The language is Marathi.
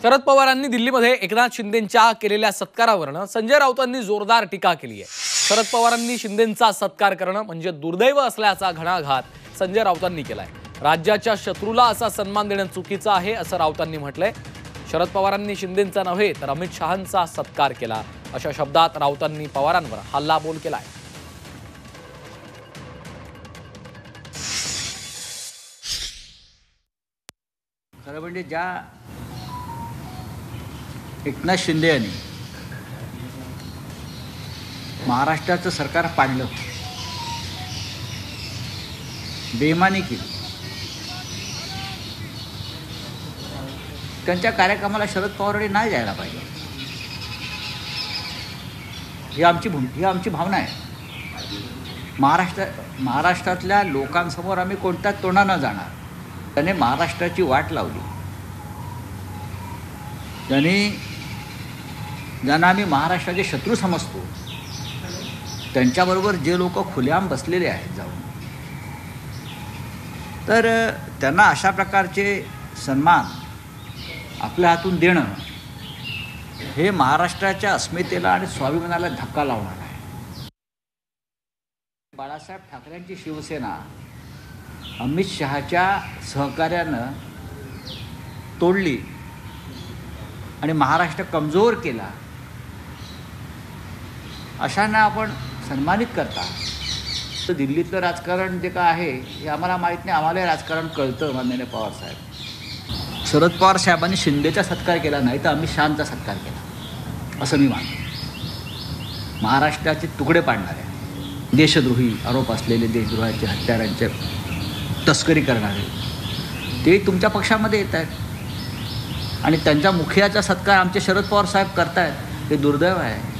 शरद पवारांनी दिल्लीमध्ये एकनाथ शिंदेंच्या केलेल्या सत्कारावरून संजय राऊतांनी जोरदार टीका केली आहे। शरद पवारांनी शिंदेंचा सत्कार करणं म्हणजे दुर्दैव असल्याचा घणाघात संजय राऊतांनी केलाय। राज्याच्या शत्रूला असा सन्मान देणं चुकीचं आहे असं राऊतांनी म्हटलंय। शरद पवारांनी शिंदेंचा नव्हे तर अमित शहांचा सत्कार केला अशा शब्दात राऊतांनी पवारांवर हल्लाबोल केलाय। खरं म्हणजे ज्या एकनाथ शिंदे यांनी महाराष्ट्राचं सरकार पाडलं, बेईमानी केली, त्यांच्या कार्यक्रमाला शरद पवारांनी नाही जायला पाहिजे। ही आमची भावना आहे। महाराष्ट्रातल्या लोकांसमोर आम्ही कोणत्या तोंडानं जाणार? त्याने महाराष्ट्राची वाट लावली। ज्यांना आम्ही महाराष्ट्राचे शत्रू समजतो त्यांच्याबरोबर जे लोक खुलेआम बसलेले आहेत जाऊन, तर त्यांना अशा प्रकारचे सन्मान आपल्या हातून देणं हे महाराष्ट्राच्या अस्मितेला आणि स्वाभिमानाला धक्का लावणार आहे। बाळासाहेब ठाकरेंची शिवसेना अमित शहाच्या सहकार्यानं तोडली आणि महाराष्ट्र कमजोर केला, अशांना आपण सन्मानित करता। तर दिल्लीतलं राजकारण जे काय आहे हे आम्हाला माहीत नाही, आम्हाला राजकारण कळतं माननीय पवारसाहेब। शरद पवार साहेबांनी शिंदेचा सत्कार केला नाही तर अमित शहांचा सत्कार केला असं मी मानतो। महाराष्ट्राचे तुकडे पाडणारे, देशद्रोही आरोप असलेले, देशद्रोहाचे हत्यारांचे तस्करी करणारे ते तुमच्या पक्षामध्ये येत आहेत आणि त्यांच्या मुखियाचा सत्कार आमचे शरद पवार साहेब करतायत, हे दुर्दैव आहे।